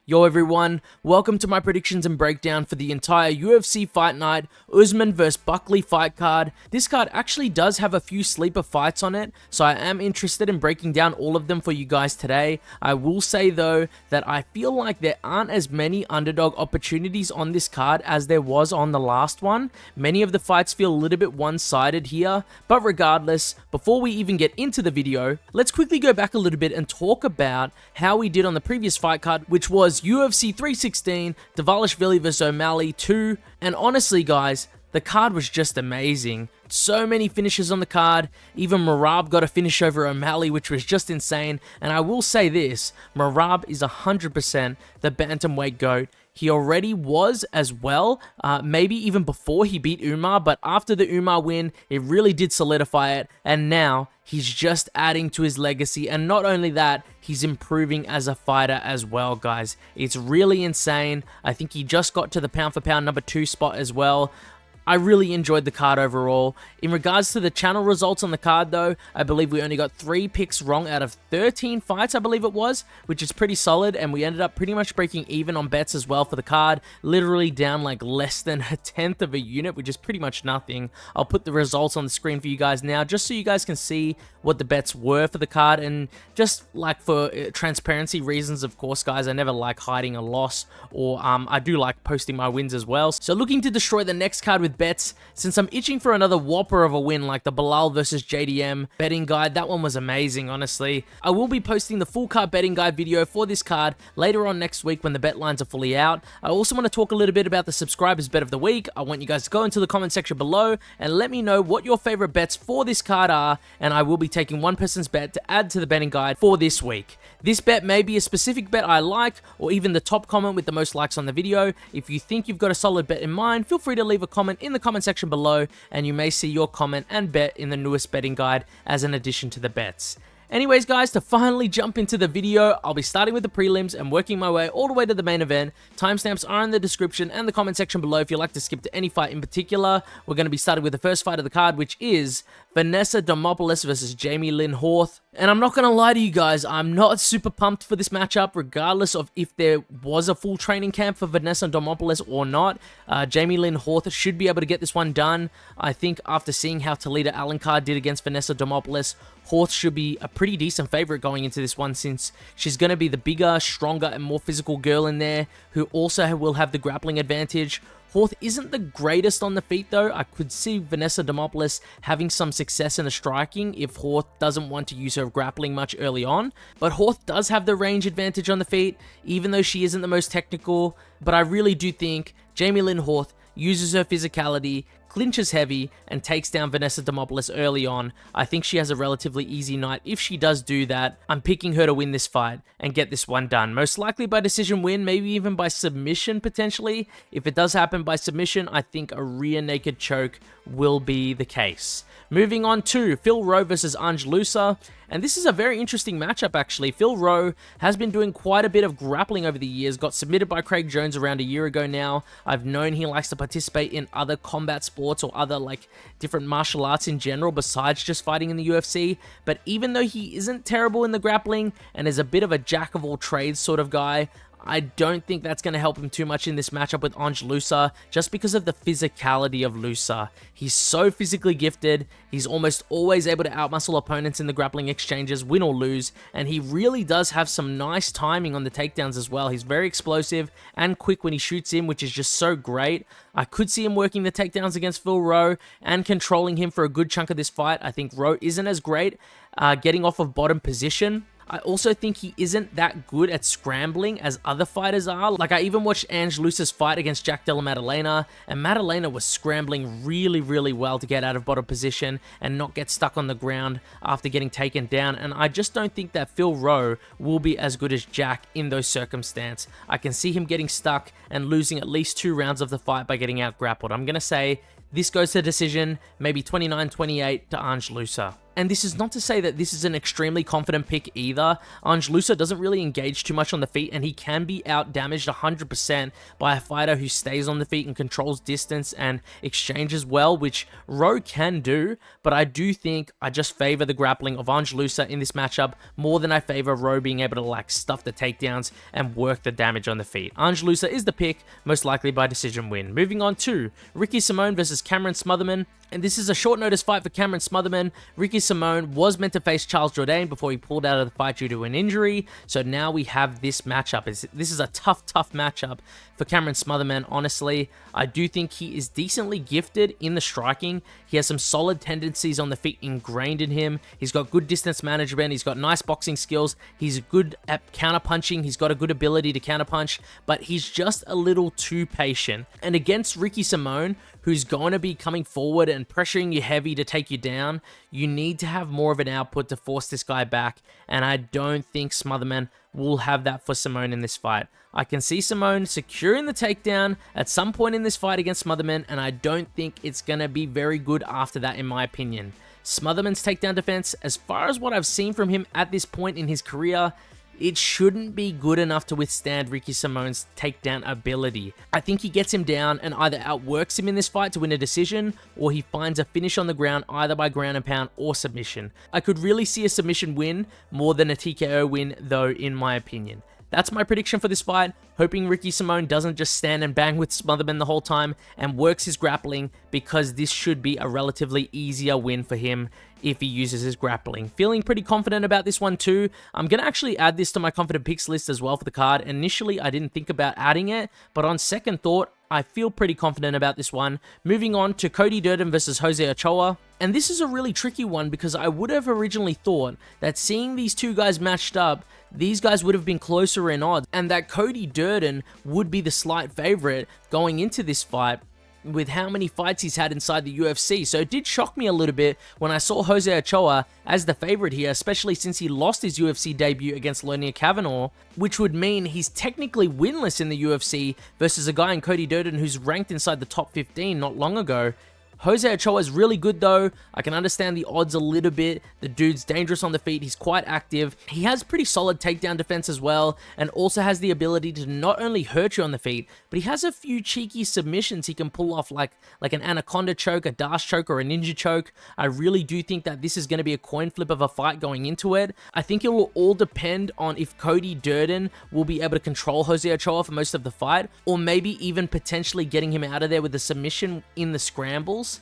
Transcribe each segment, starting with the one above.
Yo everyone, welcome to my predictions and breakdown for the entire UFC Fight Night Usman vs Buckley fight card. This card actually does have a few sleeper fights on it, so I am interested in breaking down all of them for you guys today. I will say though that I feel like there aren't as many underdog opportunities on this card as there was on the last one. Many of the fights feel a little bit one-sided here, but regardless, before we even get into the video, let's quickly go back a little bit and talk about how we did on the previous fight card, which was UFC 316, Dvalishvili vs O'Malley 2, and honestly guys, the card was just amazing. So many finishes on the card. Even Merab got a finish over O'Malley, which was just insane. And I will say this, Merab is 100% the bantamweight GOAT. He already was as well, maybe even before he beat Oumar, but after the Oumar win, it really did solidify it, and now he's just adding to his legacy, and not only that, he's improving as a fighter as well, guys. It's really insane. I think he just got to the pound for pound number 2 spot as well. I really enjoyed the card overall. In regards to the channel results on the card though, I believe we only got 3 picks wrong out of 13 fights, I believe it was, which is pretty solid, and we ended up pretty much breaking even on bets as well for the card, literally down like less than a tenth of a unit, which is pretty much nothing. I'll put the results on the screen for you guys now, just so you guys can see what the bets were for the card, and just like for transparency reasons, of course, guys, I never like hiding a loss, or I do like posting my wins as well. So looking to destroy the next card with bets, since I'm itching for another whopper of a win like the Bilal versus JDM betting guide. That one was amazing, honestly. I will be posting the full card betting guide video for this card later on next week when the bet lines are fully out. I also want to talk a little bit about the subscribers bet of the week. I want you guys to go into the comment section below and let me know what your favorite bets for this card are, and I will be taking one person's bet to add to the betting guide for this week. This bet may be a specific bet I like, or even the top comment with the most likes on the video. If you think you've got a solid bet in mind, feel free to leave a comment in the comment section below, and you may see your comment and bet in the newest betting guide as an addition to the bets. Anyways guys, to finally jump into the video, I'll be starting with the prelims and working my way all the way to the main event. Timestamps are in the description and the comment section below if you'd like to skip to any fight in particular. We're going to be starting with the first fight of the card, which is Vanessa Demopoulos versus Jamey-Lyn Horth. And I'm not going to lie to you guys, I'm not super pumped for this matchup, regardless of if there was a full training camp for Vanessa Demopoulos or not. Jamey-Lyn Horth should be able to get this one done. I think after seeing how Toledo Alencar did against Vanessa Demopoulos, Horth should be a pretty decent favorite going into this one, since she's going to be the bigger, stronger, and more physical girl in there, who also will have the grappling advantage. Horth isn't the greatest on the feet though. I could see Vanessa Demopoulos having some success in the striking if Horth doesn't want to use her grappling much early on. But Horth does have the range advantage on the feet, even though she isn't the most technical. But I really do think Jamey-Lyn Horth uses her physicality, clinches heavy, and takes down Vanessa Demopoulos early on. I think she has a relatively easy night if she does do that. I'm picking her to win this fight and get this one done. Most likely by decision win, maybe even by submission potentially. If it does happen by submission, I think a rear naked choke will be the case. Moving on to Phil Rowe versus Ange Loosa. And this is a very interesting matchup actually. Phil Rowe has been doing quite a bit of grappling over the years, got submitted by Craig Jones around a year ago now. I've known he likes to participate in other combat sports or other like different martial arts in general besides just fighting in the UFC. But even though he isn't terrible in the grappling and is a bit of a jack of all trades sort of guy, I don't think that's going to help him too much in this matchup with Ange Loosa, just because of the physicality of Loosa. He's so physically gifted, he's almost always able to outmuscle opponents in the grappling exchanges, win or lose, and he really does have some nice timing on the takedowns as well. He's very explosive and quick when he shoots in, which is just so great. I could see him working the takedowns against Phil Rowe and controlling him for a good chunk of this fight. I think Rowe isn't as great getting off of bottom position. I also think he isn't that good at scrambling as other fighters are. Like, I even watched Ange Loosa's fight against Jack Della Maddalena, and Maddalena was scrambling really, really well to get out of bottom position and not get stuck on the ground after getting taken down, and I just don't think that Phil Rowe will be as good as Jack in those circumstances. I can see him getting stuck and losing at least 2 rounds of the fight by getting out grappled. I'm going to say this goes to decision, maybe 29-28 to Ange Loosa. And this is not to say that this is an extremely confident pick either. Ange Loosa doesn't really engage too much on the feet, and he can be out-damaged 100% by a fighter who stays on the feet and controls distance and exchanges well, which Rowe can do, but I do think I just favor the grappling of Ange Loosa in this matchup more than I favor Rowe being able to like stuff the takedowns and work the damage on the feet. Ange Loosa is the pick, most likely by decision win. Moving on to Ricky Simón versus Cameron Smotherman. And this is a short notice fight for Cameron Smotherman. Ricky Simón was meant to face Charles Jourdain before he pulled out of the fight due to an injury. So now we have this matchup. This is a tough matchup for Cameron Smotherman, honestly. I do think he is decently gifted in the striking. He has some solid tendencies on the feet ingrained in him. He's got good distance management. He's got nice boxing skills. He's good at counterpunching. He's got a good ability to counterpunch, but he's just a little too patient. And against Ricky Simón, who's going to be coming forward and pressuring you heavy to take you down, you need to have more of an output to force this guy back, and I don't think Smotherman will have that for Simón in this fight. I can see Simón securing the takedown at some point in this fight against Smotherman, and I don't think it's going to be very good after that, in my opinion. Smotherman's takedown defense, as far as what I've seen from him at this point in his career, it shouldn't be good enough to withstand Ricky Simón's takedown ability. I think he gets him down and either outworks him in this fight to win a decision, or he finds a finish on the ground either by ground and pound or submission. I could really see a submission win more than a TKO win though, in my opinion. That's my prediction for this fight, hoping Ricky Simón doesn't just stand and bang with Smotherman the whole time and works his grappling, because this should be a relatively easier win for him if he uses his grappling. Feeling pretty confident about this one too. I'm going to actually add this to my confident picks list as well for the card. Initially, I didn't think about adding it, but on second thought, I feel pretty confident about this one. Moving on to Cody Durden versus Jose Ochoa. And this is a really tricky one because I would have originally thought that seeing these two guys matched up, these guys would have been closer in odds, and that Cody Durden would be the slight favorite going into this fight with how many fights he's had inside the UFC. So it did shock me a little bit when I saw Jose Ochoa as the favorite here, especially since he lost his UFC debut against Lonia Kavanagh, which would mean he's technically winless in the UFC versus a guy in Cody Durden who's ranked inside the top 15 not long ago. Jose Ochoa is really good though. I can understand the odds a little bit. The dude's dangerous on the feet. He's quite active. He has pretty solid takedown defense as well, and also has the ability to not only hurt you on the feet, but he has a few cheeky submissions he can pull off, like an anaconda choke, a dash choke, or a ninja choke. I really do think that this is going to be a coin flip of a fight going into it. I think it will all depend on if Cody Durden will be able to control Jose Ochoa for most of the fight, or maybe even potentially getting him out of there with a submission in the scrambles,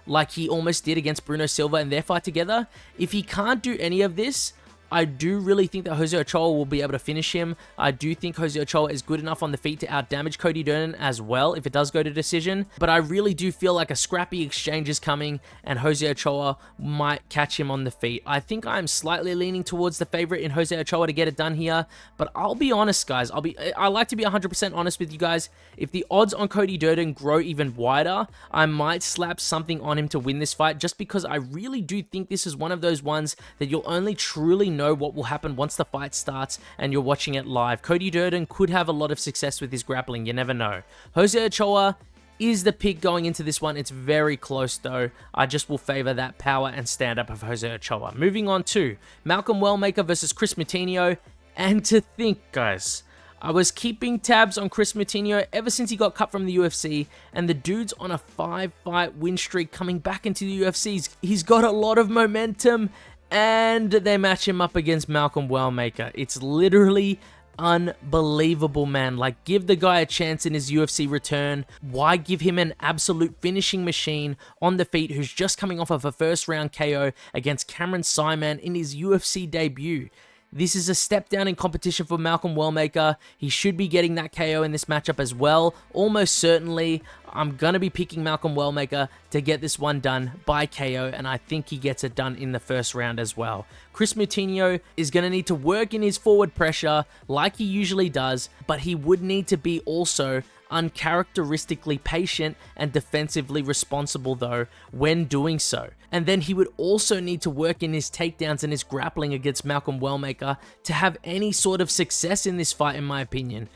like he almost did against Bruno Silva in their fight together. If he can't do any of this, I do really think that Jose Ochoa will be able to finish him. I do think Jose Ochoa is good enough on the feet to outdamage Cody Durden as well if it does go to decision. But I really do feel like a scrappy exchange is coming and Jose Ochoa might catch him on the feet. I think I'm slightly leaning towards the favorite in Jose Ochoa to get it done here. But I'll be honest, guys. I like to be 100% honest with you guys. If the odds on Cody Durden grow even wider, I might slap something on him to win this fight, just because I really do think this is one of those ones that you'll only truly know what will happen once the fight starts and you're watching it live. Cody Durden could have a lot of success with his grappling, you never know. Jose Ochoa is the pick going into this one. It's very close though. I just will favor that power and stand-up of Jose Ochoa. Moving on to Malcolm Wellmaker versus Kris Moutinho. And to think, guys, I was keeping tabs on Kris Moutinho ever since he got cut from the UFC, and the dude's on a 5-fight win streak coming back into the UFC. He's got a lot of momentum, and they match him up against Malcolm Wellmaker. It's literally unbelievable, man. Like, give the guy a chance in his UFC return. Why give him an absolute finishing machine on the feet who's just coming off of a first round KO against Cameron Saaiman in his UFC debut? This is a step down in competition for Malcolm Wellmaker. He should be getting that KO in this matchup as well. Almost certainly, I'm going to be picking Malcolm Wellmaker to get this one done by KO, and I think he gets it done in the first round as well. Kris Moutinho is going to need to work in his forward pressure like he usually does, but he would need to be also uncharacteristically patient and defensively responsible though when doing so. And then he would also need to work in his takedowns and his grappling against Malcolm Wellmaker to have any sort of success in this fight, in my opinion.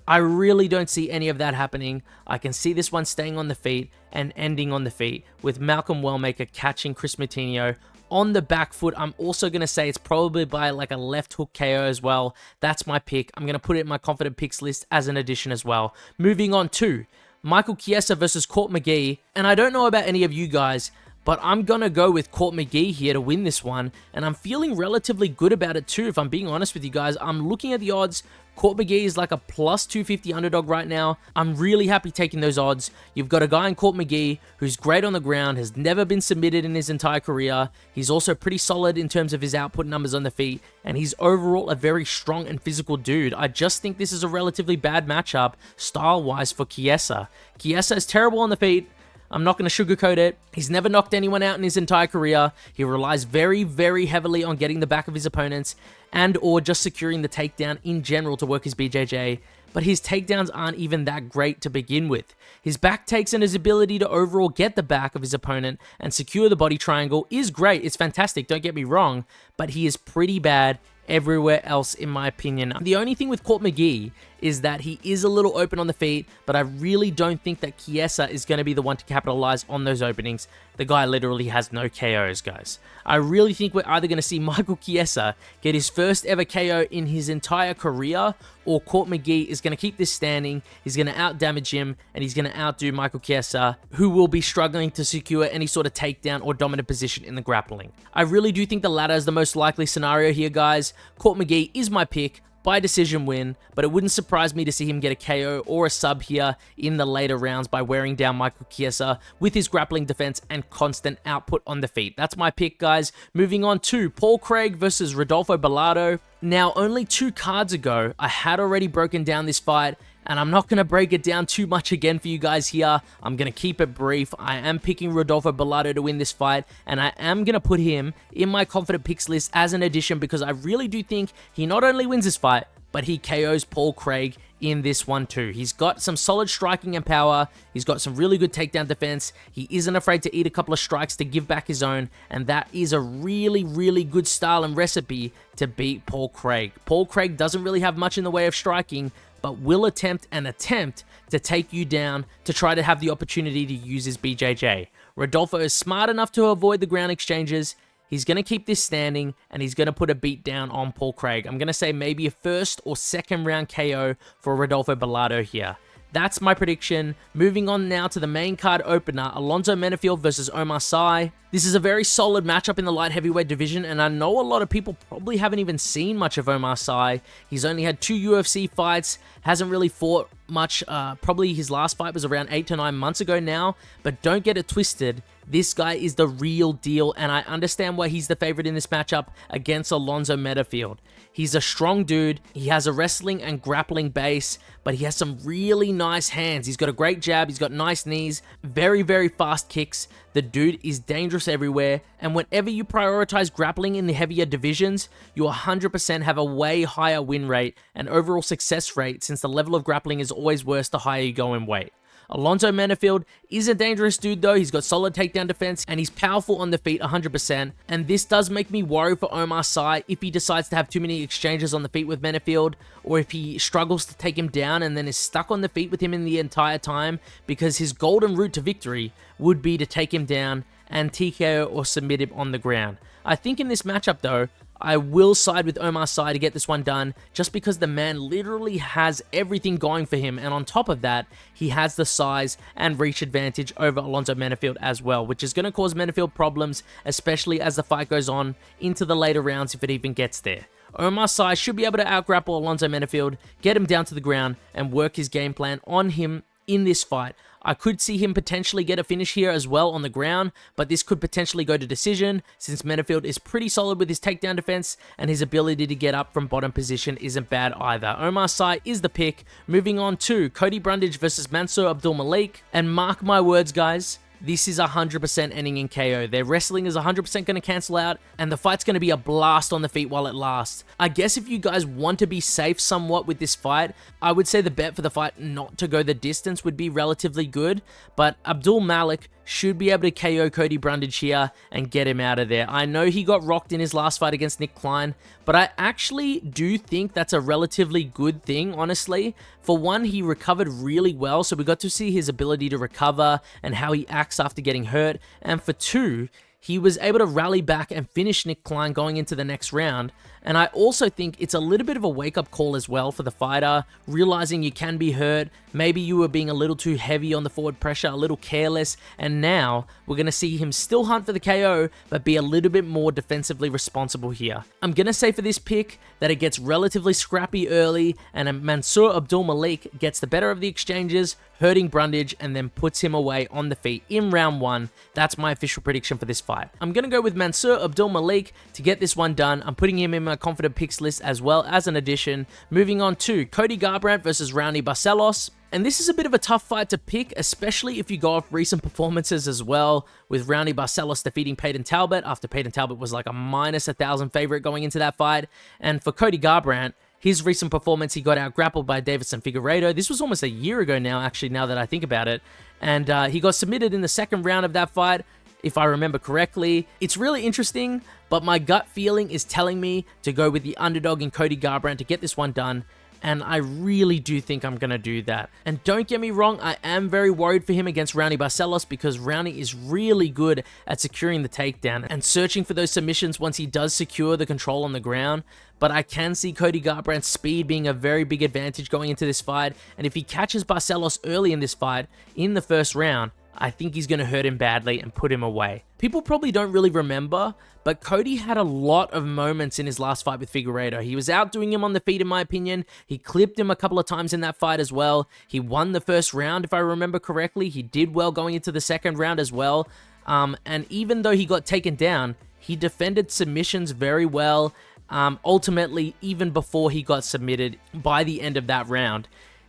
I really don't see any of that happening. I can see this one staying on the feet and ending on the feet, with Malcolm Wellmaker catching Kris Moutinho on the back foot. I'm also going to say it's probably by like a left hook KO as well. That's my pick. I'm going to put it in my confident picks list as an addition as well. Moving on to Michael Chiesa versus Court McGee. And I don't know about any of you guys, but I'm going to go with Court McGee here to win this one. And I'm feeling relatively good about it too, if I'm being honest with you guys. I'm looking at the odds. Court McGee is like a plus 250 underdog right now. I'm really happy taking those odds. You've got a guy in Court McGee who's great on the ground, has never been submitted in his entire career. He's also pretty solid in terms of his output numbers on the feet, and he's overall a very strong and physical dude. I just think this is a relatively bad matchup style-wise for Chiesa. Chiesa is terrible on the feet. I'm not going to sugarcoat it. He's never knocked anyone out in his entire career. He relies very, very heavily on getting the back of his opponents and or just securing the takedown in general to work his BJJ. But his takedowns aren't even that great to begin with. His back takes and his ability to overall get the back of his opponent and secure the body triangle is great. It's fantastic, don't get me wrong, but he is pretty bad everywhere else in my opinion. The only thing with Court McGee is that he is a little open on the feet, but I really don't think that Chiesa is going to be the one to capitalize on those openings. The guy literally has no KOs, guys. I really think we're either going to see Michael Chiesa get his first ever KO in his entire career, or Court McGee is going to keep this standing, he's going to out-damage him, and he's going to outdo Michael Chiesa, who will be struggling to secure any sort of takedown or dominant position in the grappling. I really do think the latter is the most likely scenario here, guys. Court McGee is my pick by decision win, but it wouldn't surprise me to see him get a KO or a sub here in the later rounds by wearing down Michael Chiesa with his grappling defense and constant output on the feet. That's my pick, guys. Moving on to Paul Craig versus Rodolfo Bellato. Now, only 2 cards ago, I had already broken down this fight, and I'm not going to break it down too much again for you guys here. I'm going to keep it brief. I am picking Rodolfo Bellato to win this fight, and I am going to put him in my confident picks list as an addition because I really do think he not only wins this fight, but he KOs Paul Craig in this one too. He's got some solid striking and power. He's got some really good takedown defense. He isn't afraid to eat a couple of strikes to give back his own, and that is a really, really good style and recipe to beat Paul Craig. Paul Craig doesn't really have much in the way of striking, but will attempt to take you down to try to have the opportunity to use his BJJ. Rodolfo is smart enough to avoid the ground exchanges. He's going to keep this standing, and he's going to put a beat down on Paul Craig. I'm going to say maybe a first or second round KO for Rodolfo Bellato here. That's my prediction. Moving on now to the main card opener, Alonzo Menifield versus Oumar Sy. This is a very solid matchup in the light heavyweight division, and I know a lot of people probably haven't even seen much of Oumar Sy. He's only had 2 UFC fights, hasn't really fought much. Probably his last fight was around 8 to 9 months ago now, but don't get it twisted. This guy is the real deal, and I understand why he's the favorite in this matchup against Alonzo Menifield. He's a strong dude. He has a wrestling and grappling base, but he has some really nice hands. He's got a great jab. He's got nice knees, very, very fast kicks. The dude is dangerous everywhere, and whenever you prioritize grappling in the heavier divisions, you 100% have a way higher win rate and overall success rate, since the level of grappling is always worse the higher you go in weight. Alonzo Menifield is a dangerous dude though. He's got solid takedown defense and he's powerful on the feet 100%. And this does make me worry for Oumar Sy if he decides to have too many exchanges on the feet with Menifield, or if he struggles to take him down and then is stuck on the feet with him in the entire time, because his golden route to victory would be to take him down and TKO or submit him on the ground. I think in this matchup though, I will side with Oumar Sy to get this one done, just because the man literally has everything going for him, and on top of that, he has the size and reach advantage over Alonzo Menifield as well, which is going to cause Menifield problems, especially as the fight goes on into the later rounds if it even gets there. Oumar Sy should be able to outgrapple Alonzo Menifield, get him down to the ground, and work his game plan on him in this fight. I could see him potentially get a finish here as well on the ground, but this could potentially go to decision, since Menifield is pretty solid with his takedown defense, and his ability to get up from bottom position isn't bad either. Oumar Sy is the pick. Moving on to Cody Brundage versus Mansur Abdul-Malik, and mark my words, guys, this is 100% ending in KO. Their wrestling is 100% going to cancel out, and the fight's going to be a blast on the feet while it lasts. I guess if you guys want to be safe somewhat with this fight, I would say the bet for the fight not to go the distance would be relatively good, but Abdul-Malik should be able to KO Cody Brundage here and get him out of there. I know he got rocked in his last fight against Nick Klein, but I actually do think that's a relatively good thing, honestly. For one, he recovered really well, so we got to see his ability to recover and how he acts after getting hurt. And for two, he was able to rally back and finish Nick Klein going into the next round. And I also think it's a little bit of a wake-up call as well for the fighter, realizing you can be hurt. Maybe you were being a little too heavy on the forward pressure, a little careless, and now we're going to see him still hunt for the KO, but be a little bit more defensively responsible here. I'm going to say for this pick that it gets relatively scrappy early, and Mansur Abdul-Malik gets the better of the exchanges, hurting Brundage, and then puts him away on the feet in round 1. That's my official prediction for this fight. I'm going to go with Mansur Abdul-Malik to get this one done. I'm putting him in my confident picks list as well as an addition. Moving on to Cody Garbrandt versus Raoni Barcelos. And this is a bit of a tough fight to pick, especially if you go off recent performances as well, with Raoni Barcelos defeating Peyton Talbot after Peyton Talbot was like a -1,000 favorite going into that fight. And for Cody Garbrandt, his recent performance, he got out grappled by Deiveson Figueiredo. This was almost a year ago now, actually, now that I think about it. And he got submitted in the second round of that fight, if I remember correctly. It's really interesting, but my gut feeling is telling me to go with the underdog in Cody Garbrandt to get this one done. And I really do think I'm going to do that. And don't get me wrong, I am very worried for him against Raoni Barcelos because Raoni is really good at securing the takedown and searching for those submissions once he does secure the control on the ground. But I can see Cody Garbrandt's speed being a very big advantage going into this fight. And if he catches Barcelos early in this fight, in the first round, I think he's going to hurt him badly and put him away. People probably don't really remember, but Cody had a lot of moments in his last fight with Figueiredo. He was outdoing him on the feet, in my opinion. He clipped him a couple of times in that fight as well. He won the first round, if I remember correctly. He did well going into the second round as well. And even though he got taken down, he defended submissions very well. Ultimately, even before he got submitted by the end of that round.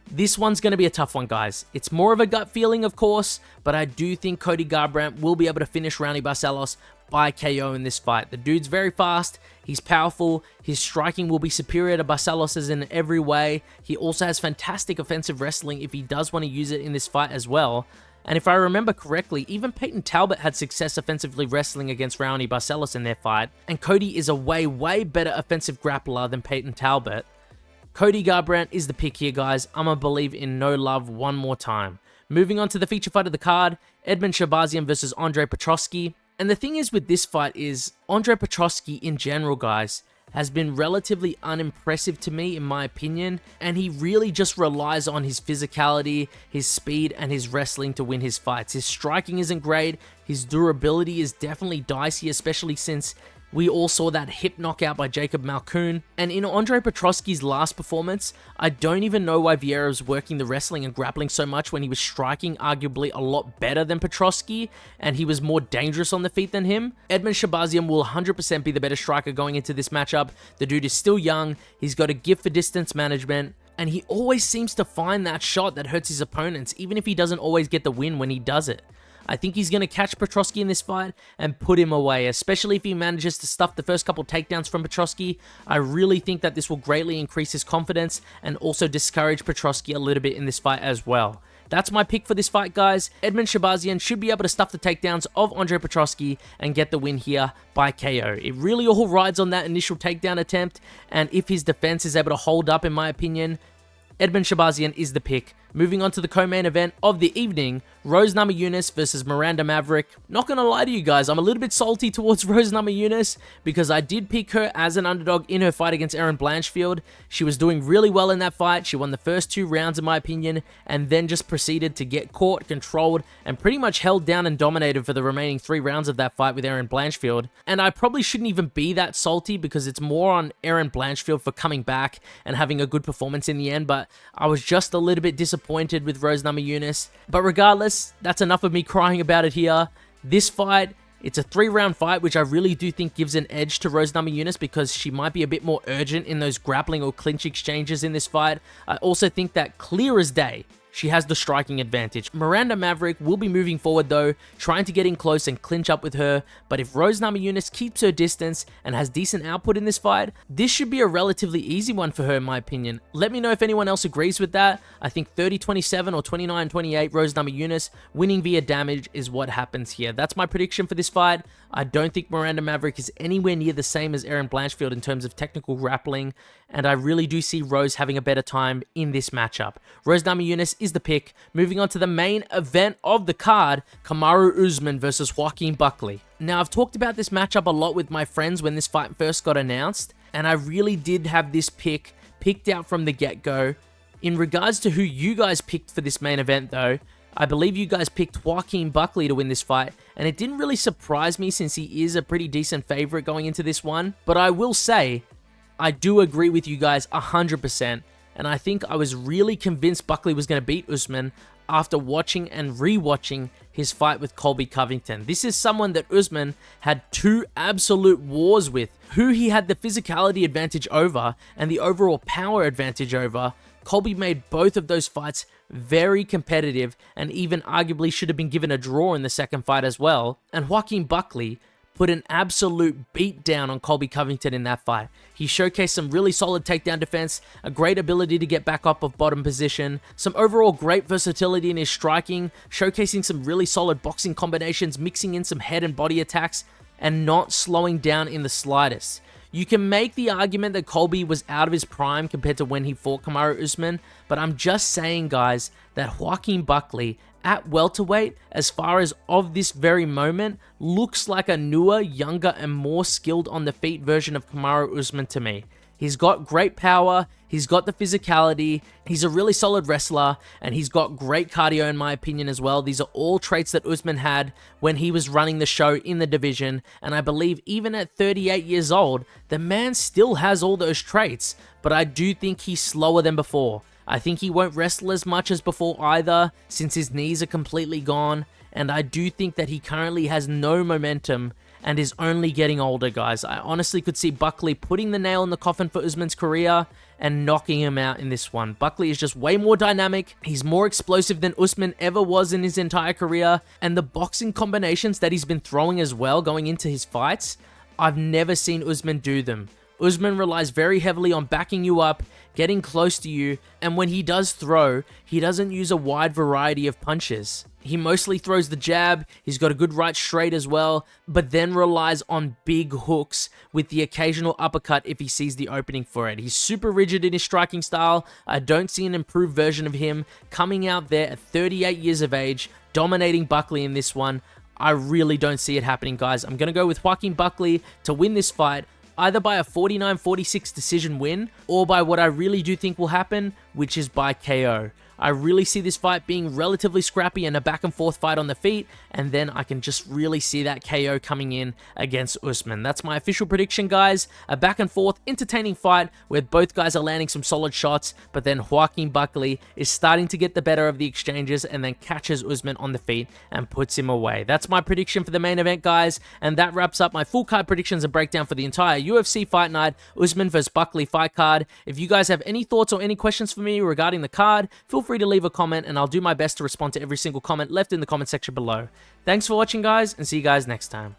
This one's going to be a tough one, guys. It's more of a gut feeling, of course, but I do think Cody Garbrandt will be able to finish Raoni Barcelos by KO in this fight. The dude's very fast, he's powerful, his striking will be superior to Barcelos's in every way. He also has fantastic offensive wrestling if he does want to use it in this fight as well. And if I remember correctly, even Peyton Talbot had success offensively wrestling against Raoni Barcelos in their fight, and Cody is a way better offensive grappler than Peyton Talbot. Cody Garbrandt is the pick here, guys. I'm going to believe in no love one more time. Moving on to the feature fight of the card, Edmen Shahbazyan versus Andre Petroski. And the thing is with this fight is, Andre Petroski in general, guys, has been relatively unimpressive to me, in my opinion, and he really just relies on his physicality, his speed, and his wrestling to win his fights. His striking isn't great, his durability is definitely dicey, especially since we all saw that hip knockout by Jacob Malkoun. And in Andre Petroski's last performance, I don't even know why Vieira was working the wrestling and grappling so much when he was striking arguably a lot better than Petroski, and he was more dangerous on the feet than him. Edmen Shahbazyan will 100% be the better striker going into this matchup. The dude is still young, he's got a gift for distance management, and he always seems to find that shot that hurts his opponents, even if he doesn't always get the win when he does it. I think he's going to catch Petroski in this fight and put him away, especially if he manages to stuff the first couple takedowns from Petroski. I really think that this will greatly increase his confidence and also discourage Petroski a little bit in this fight as well. That's my pick for this fight, guys. Edmen Shahbazyan should be able to stuff the takedowns of Andre Petroski and get the win here by KO. It really all rides on that initial takedown attempt, and if his defense is able to hold up, in my opinion, Edmen Shahbazyan is the pick. Moving on to the co-main event of the evening, Rose Namajunas versus Miranda Maverick. Not gonna lie to you guys, I'm a little bit salty towards Rose Namajunas because I did pick her as an underdog in her fight against Erin Blanchfield. She was doing really well in that fight. She won the first 2 rounds in my opinion, and then just proceeded to get caught, controlled, and pretty much held down and dominated for the remaining 3 rounds of that fight with Erin Blanchfield. And I probably shouldn't even be that salty because it's more on Erin Blanchfield for coming back and having a good performance in the end, but I was just a little bit disappointed with Rose Namajunas. But regardless, that's enough of me crying about it here. This fight, it's a 3-round fight, which I really do think gives an edge to Rose Namajunas because she might be a bit more urgent in those grappling or clinch exchanges in this fight. I also think that clear as day, she has the striking advantage. Miranda Maverick will be moving forward though, trying to get in close and clinch up with her, but if Rose Namajunas keeps her distance and has decent output in this fight, this should be a relatively easy one for her in my opinion. Let me know if anyone else agrees with that. I think 30-27 or 29-28 Rose Namajunas winning via damage is what happens here. That's my prediction for this fight. I don't think Miranda Maverick is anywhere near the same as Erin Blanchfield in terms of technical grappling, and I really do see Rose having a better time in this matchup. Rose Namajunas is is the pick. Moving on to the main event of the card, Kamaru Usman versus Joaquin Buckley. Now, I've talked about this matchup a lot with my friends when this fight first got announced, and I really did have this pick picked out from the get-go. In regards to who you guys picked for this main event though, I believe you guys picked Joaquin Buckley to win this fight, and it didn't really surprise me since he is a pretty decent favorite going into this one, but I will say, I do agree with you guys 100%, and I think I was really convinced Buckley was going to beat Usman after watching and re-watching his fight with Colby Covington. This is someone that Usman had two absolute wars with, who he had the physicality advantage over and the overall power advantage over. Colby made both of those fights very competitive and even arguably should have been given a draw in the second fight as well. And Joaquin Buckley put an absolute beat down on Colby Covington in that fight. He showcased some really solid takedown defense, a great ability to get back up of bottom position, some overall great versatility in his striking, showcasing some really solid boxing combinations, mixing in some head and body attacks, and not slowing down in the slightest. You can make the argument that Colby was out of his prime compared to when he fought Kamaru Usman, but I'm just saying, guys, that Joaquin Buckley at welterweight, as far as of this very moment, looks like a newer, younger, and more skilled on the feet version of Kamaru Usman to me. He's got great power, he's got the physicality, he's a really solid wrestler, and he's got great cardio in my opinion as well. These are all traits that Usman had when he was running the show in the division, and I believe even at 38 years old, the man still has all those traits, but I do think he's slower than before. I think he won't wrestle as much as before either, since his knees are completely gone, and I do think that he currently has no momentum and is only getting older, guys. I honestly could see Buckley putting the nail in the coffin for Usman's career and knocking him out in this one. Buckley is just way more dynamic, he's more explosive than Usman ever was in his entire career, and the boxing combinations that he's been throwing as well going into his fights, I've never seen Usman do them. Usman relies very heavily on backing you up, getting close to you, and when he does throw, he doesn't use a wide variety of punches. He mostly throws the jab, he's got a good right straight as well, but then relies on big hooks with the occasional uppercut if he sees the opening for it. He's super rigid in his striking style. I don't see an improved version of him coming out there at 38 years of age, dominating Buckley in this one. I really don't see it happening, guys. I'm going to go with Joaquin Buckley to win this fight, either by a 49-46 decision win, or by what I really do think will happen, which is by KO. I really see this fight being relatively scrappy and a back and forth fight on the feet, and then I can just really see that KO coming in against Usman. That's my official prediction, guys. A back and forth, entertaining fight where both guys are landing some solid shots, but then Joaquin Buckley is starting to get the better of the exchanges and then catches Usman on the feet and puts him away. That's my prediction for the main event, guys, and that wraps up my full card predictions and breakdown for the entire UFC Fight Night Usman vs Buckley fight card. If you guys have any thoughts or any questions for me regarding the card, feel free to leave a comment and I'll do my best to respond to every single comment left in the comment section below. Thanks for watching, guys, and see you guys next time.